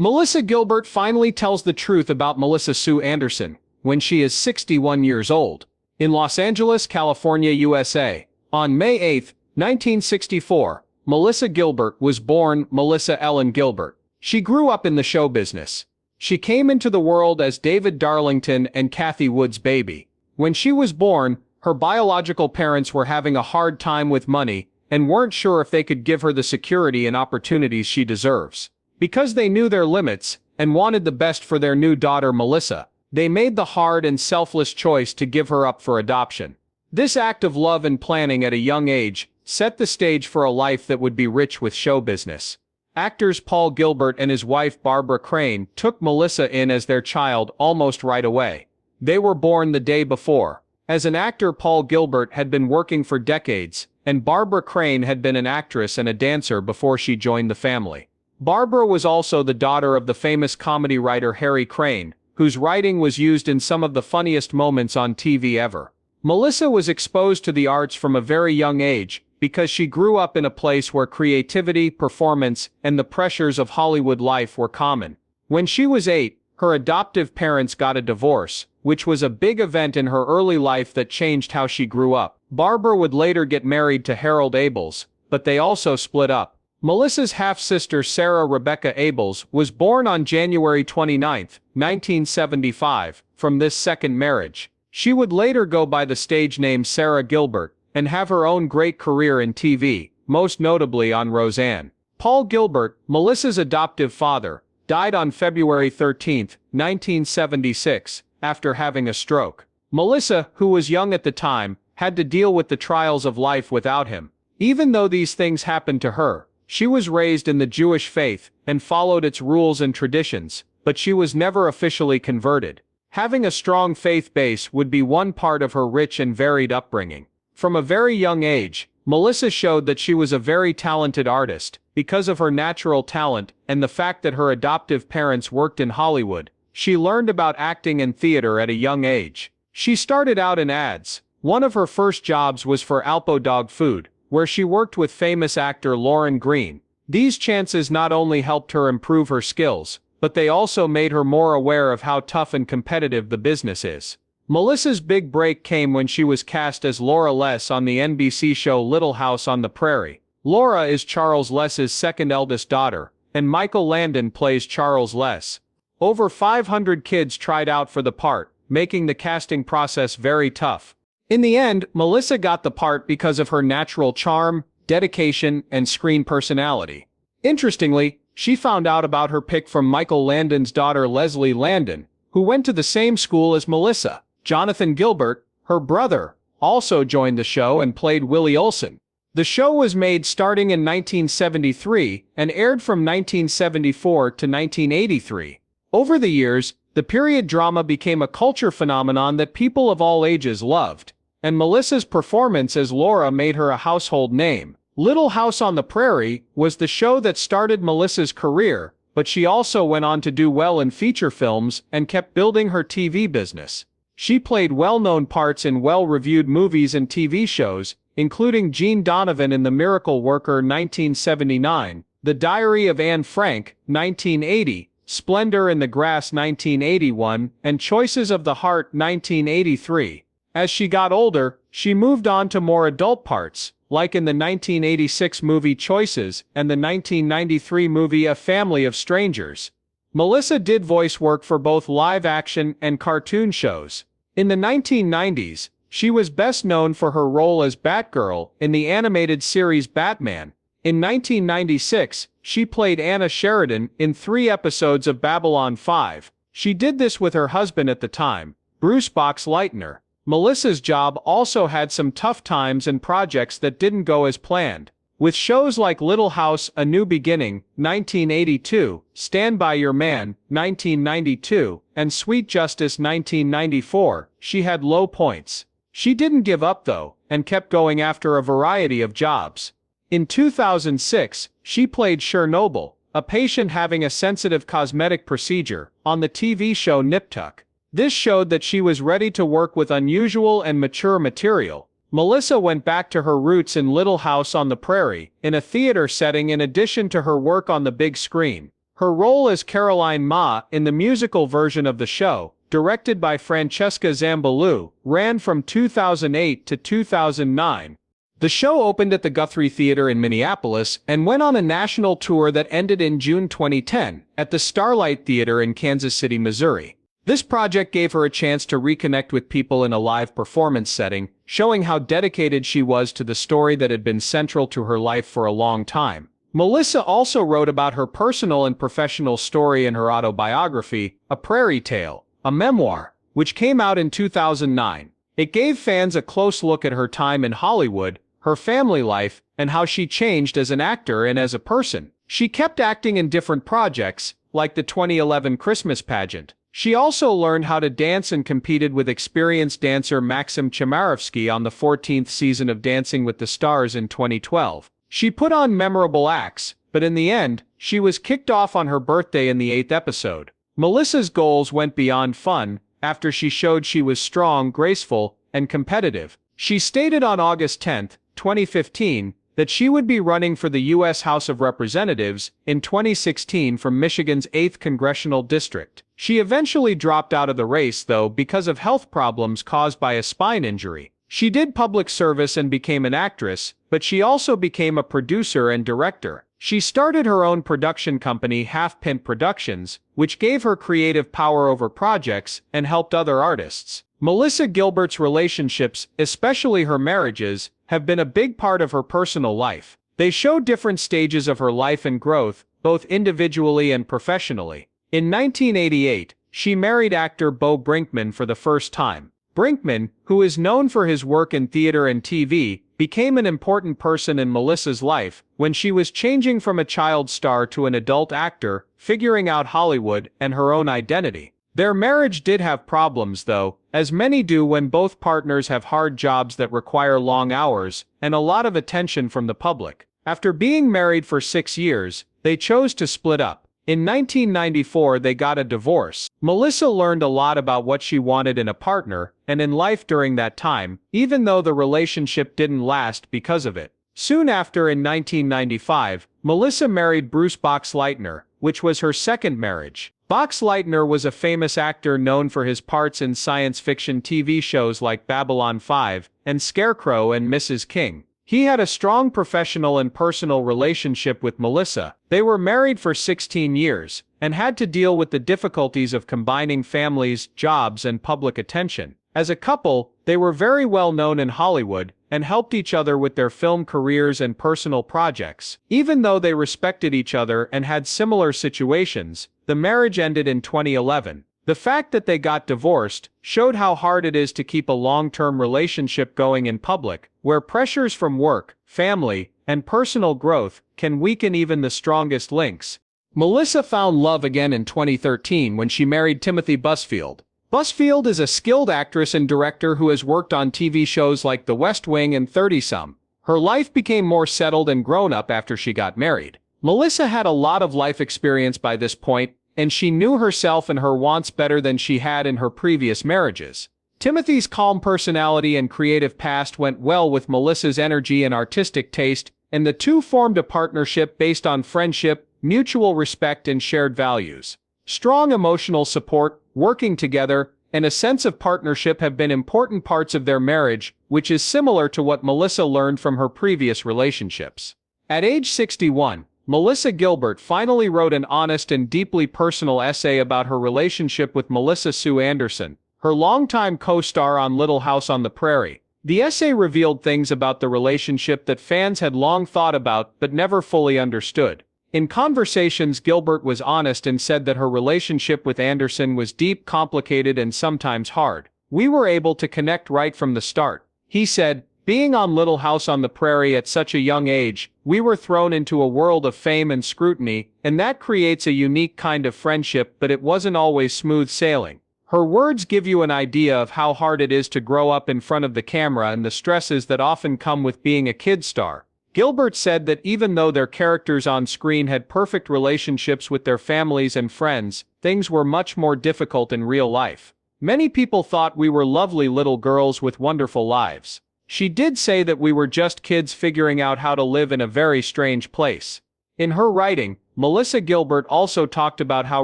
Melissa Gilbert finally tells the truth about Melissa Sue Anderson when she is 61 years old. In Los Angeles, California, USA, on May 8, 1964, Melissa Gilbert was born Melissa Ellen Gilbert. She grew up in the show business. She came into the world as David Darlington and Kathy Wood's baby. When she was born, her biological parents were having a hard time with money and weren't sure if they could give her the security and opportunities she deserves. Because they knew their limits and wanted the best for their new daughter Melissa, they made the hard and selfless choice to give her up for adoption. This act of love and planning at a young age set the stage for a life that would be rich with show business. Actors Paul Gilbert and his wife Barbara Crane took Melissa in as their child almost right away. They were born the day before. As an actor, Paul Gilbert had been working for decades, and Barbara Crane had been an actress and a dancer before she joined the family. Barbara was also the daughter of the famous comedy writer Harry Crane, whose writing was used in some of the funniest moments on TV ever. Melissa was exposed to the arts from a very young age because she grew up in a place where creativity, performance, and the pressures of Hollywood life were common. When she was 8, her adoptive parents got a divorce, which was a big event in her early life that changed how she grew up. Barbara would later get married to Harold Abels, but they also split up. Melissa's half-sister Sarah Rebecca Abels was born on January 29, 1975, from this second marriage. She would later go by the stage name Sarah Gilbert and have her own great career in TV, most notably on Roseanne. Paul Gilbert, Melissa's adoptive father, died on February 13, 1976, after having a stroke. Melissa, who was young at the time, had to deal with the trials of life without him. Even though these things happened to her, she was raised in the Jewish faith and followed its rules and traditions, but she was never officially converted. Having a strong faith base would be one part of her rich and varied upbringing. From a very young age, Melissa showed that she was a very talented artist. Because of her natural talent and the fact that her adoptive parents worked in Hollywood, she learned about acting and theater at a young age. She started out in ads. One of her first jobs was for Alpo Dog Food, where she worked with famous actor Lauren Green. These chances not only helped her improve her skills, but they also made her more aware of how tough and competitive the business is. Melissa's big break came when she was cast as Laura Less on the NBC show Little House on the Prairie. Laura is Charles Less's second eldest daughter, and Michael Landon plays Charles Less. Over 500 kids tried out for the part, making the casting process very tough. In the end, Melissa got the part because of her natural charm, dedication, and screen personality. Interestingly, she found out about her pick from Michael Landon's daughter Leslie Landon, who went to the same school as Melissa. Jonathan Gilbert, her brother, also joined the show and played Willie Olson. The show was made starting in 1973 and aired from 1974 to 1983. Over the years, the period drama became a culture phenomenon that people of all ages loved, and Melissa's performance as Laura made her a household name. Little House on the Prairie was the show that started Melissa's career, but she also went on to do well in feature films and kept building her TV business. She played well-known parts in well-reviewed movies and TV shows, including Jean Donovan in The Miracle Worker 1979, The Diary of Anne Frank 1980, Splendor in the Grass 1981, and Choices of the Heart 1983. As she got older, she moved on to more adult parts, like in the 1986 movie Choices and the 1993 movie A Family of Strangers. Melissa did voice work for both live-action and cartoon shows. In the 1990s, she was best known for her role as Batgirl in the animated series Batman. In 1996, she played Anna Sheridan in 3 episodes of Babylon 5. She did this with her husband at the time, Bruce Boxleitner. Melissa's job also had some tough times and projects that didn't go as planned. With shows like Little House, A New Beginning, 1982, Stand By Your Man, 1992, and Sweet Justice, 1994, she had low points. She didn't give up though, and kept going after a variety of jobs. In 2006, she played Chernobyl, a patient having a sensitive cosmetic procedure, on the TV show Nip Tuck. This showed that she was ready to work with unusual and mature material. Melissa went back to her roots in Little House on the Prairie, in a theater setting in addition to her work on the big screen. Her role as Caroline Ma in the musical version of the show, directed by Francesca Zambalou, ran from 2008 to 2009. The show opened at the Guthrie Theater in Minneapolis and went on a national tour that ended in June 2010 at the Starlight Theater in Kansas City, Missouri. This project gave her a chance to reconnect with people in a live performance setting, showing how dedicated she was to the story that had been central to her life for a long time. Melissa also wrote about her personal and professional story in her autobiography, A Prairie Tale, a memoir, which came out in 2009. It gave fans a close look at her time in Hollywood, her family life, and how she changed as an actor and as a person. She kept acting in different projects, like the 2011 Christmas pageant. She also learned how to dance and competed with experienced dancer Maxim Chmarovsky on the 14th season of Dancing with the Stars in 2012. She put on memorable acts, but in the end, she was kicked off on her birthday in the 8th episode. Melissa's goals went beyond fun. After she showed she was strong, graceful, and competitive, she stated on August 10, 2015, that she would be running for the U.S. House of Representatives in 2016 from Michigan's 8th Congressional District. She eventually dropped out of the race, though, because of health problems caused by a spine injury. She did public service and became an actress, but she also became a producer and director. She started her own production company, Half Pint Productions, which gave her creative power over projects and helped other artists. Melissa Gilbert's relationships, especially her marriages, have been a big part of her personal life. They show different stages of her life and growth, both individually and professionally. In 1988, she married actor Bo Brinkman for the first time. Brinkman, who is known for his work in theater and TV, became an important person in Melissa's life when she was changing from a child star to an adult actor, figuring out Hollywood and her own identity. Their marriage did have problems, though, as many do when both partners have hard jobs that require long hours and a lot of attention from the public. After being married for 6 years, they chose to split up. In 1994, they got a divorce. Melissa learned a lot about what she wanted in a partner and in life during that time, even though the relationship didn't last because of it. Soon after, in 1995, Melissa married Bruce Boxleitner, which was her second marriage. Boxleitner was a famous actor known for his parts in science fiction TV shows like Babylon 5 and Scarecrow and Mrs. King. He had a strong professional and personal relationship with Melissa. They were married for 16 years and had to deal with the difficulties of combining families, jobs, and public attention. As a couple, they were very well known in Hollywood and helped each other with their film careers and personal projects. Even though they respected each other and had similar situations, the marriage ended in 2011. The fact that they got divorced showed how hard it is to keep a long-term relationship going in public, where pressures from work, family, and personal growth can weaken even the strongest links. Melissa found love again in 2013 when she married Timothy Busfield. Busfield is a skilled actress and director who has worked on TV shows like The West Wing and 30-some. Her life became more settled and grown-up after she got married. Melissa had a lot of life experience by this point, and she knew herself and her wants better than she had in her previous marriages. Timothy's calm personality and creative past went well with Melissa's energy and artistic taste, and the two formed a partnership based on friendship, mutual respect, and shared values. Strong emotional support, working together, and a sense of partnership have been important parts of their marriage, which is similar to what Melissa learned from her previous relationships. At age 61, Melissa Gilbert finally wrote an honest and deeply personal essay about her relationship with Melissa Sue Anderson, her longtime co-star on Little House on the Prairie. The essay revealed things about the relationship that fans had long thought about but never fully understood. In conversations, Gilbert was honest and said that her relationship with Anderson was deep, complicated, and sometimes hard. "We were able to connect right from the start," he said. "Being on Little House on the Prairie at such a young age, we were thrown into a world of fame and scrutiny, and that creates a unique kind of friendship, but it wasn't always smooth sailing." Her words give you an idea of how hard it is to grow up in front of the camera and the stresses that often come with being a kid star. Gilbert said that even though their characters on screen had perfect relationships with their families and friends, things were much more difficult in real life. "Many people thought we were lovely little girls with wonderful lives." She did say that we were just kids figuring out how to live in a very strange place. In her writing, Melissa Gilbert also talked about how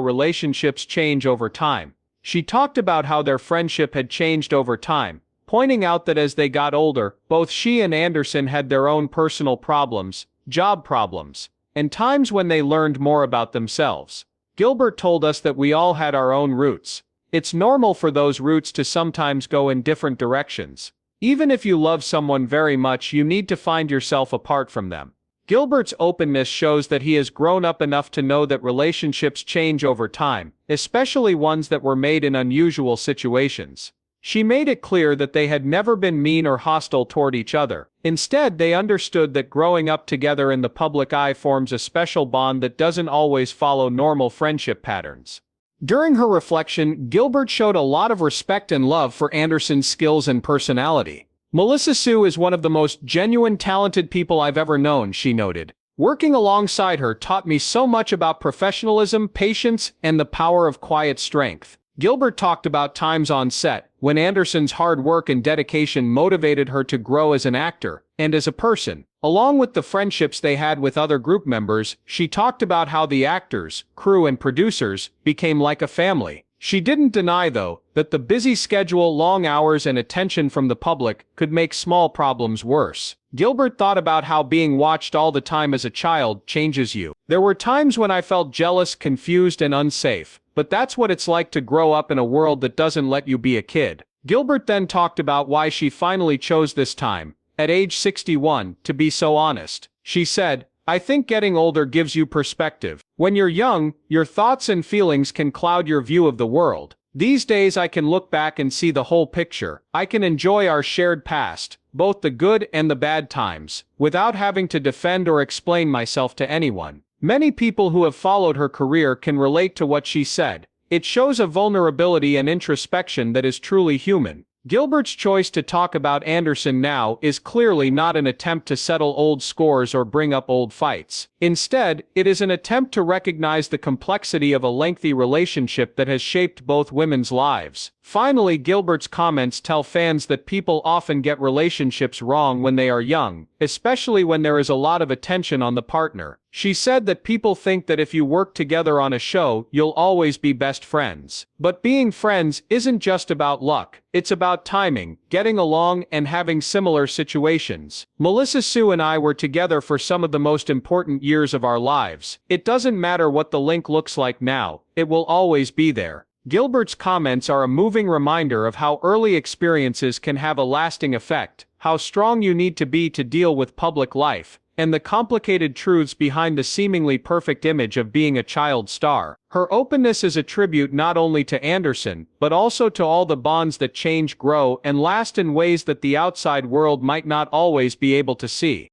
relationships change over time. She talked about how their friendship had changed over time, pointing out that as they got older, both she and Anderson had their own personal problems, job problems, and times when they learned more about themselves. Gilbert told us that we all had our own roots. It's normal for those roots to sometimes go in different directions. Even if you love someone very much, you need to find yourself apart from them. Gilbert's openness shows that he has grown up enough to know that relationships change over time, especially ones that were made in unusual situations. She made it clear that they had never been mean or hostile toward each other. Instead, they understood that growing up together in the public eye forms a special bond that doesn't always follow normal friendship patterns. During her reflection, Gilbert showed a lot of respect and love for Anderson's skills and personality. Melissa Sue is one of the most genuine, talented people I've ever known, she noted. Working alongside her taught me so much about professionalism, patience, and the power of quiet strength. Gilbert talked about times on set, when Anderson's hard work and dedication motivated her to grow as an actor, and as a person. Along with the friendships they had with other group members, she talked about how the actors, crew and producers became like a family. She didn't deny, though, that the busy schedule, long hours and attention from the public could make small problems worse. Gilbert thought about how being watched all the time as a child changes you. There were times when I felt jealous, confused and unsafe, but that's what it's like to grow up in a world that doesn't let you be a kid. Gilbert then talked about why she finally chose this time, at age 61, to be so honest. She said, "I think getting older gives you perspective. When you're young, your thoughts and feelings can cloud your view of the world. These days I can look back and see the whole picture. I can enjoy our shared past, both the good and the bad times, without having to defend or explain myself to anyone." Many people who have followed her career can relate to what she said. It shows a vulnerability and introspection that is truly human. Gilbert's choice to talk about Anderson now is clearly not an attempt to settle old scores or bring up old fights. Instead, it is an attempt to recognize the complexity of a lengthy relationship that has shaped both women's lives. Finally, Gilbert's comments tell fans that people often get relationships wrong when they are young, especially when there is a lot of attention on the partner. She said that people think that if you work together on a show, you'll always be best friends. But being friends isn't just about luck. It's about timing, getting along, and having similar situations. Melissa Sue and I were together for some of the most important years of our lives. It doesn't matter what the link looks like now, it will always be there. Gilbert's comments are a moving reminder of how early experiences can have a lasting effect, how strong you need to be to deal with public life, and the complicated truths behind the seemingly perfect image of being a child star. Her openness is a tribute not only to Anderson, but also to all the bonds that change, grow, and last in ways that the outside world might not always be able to see.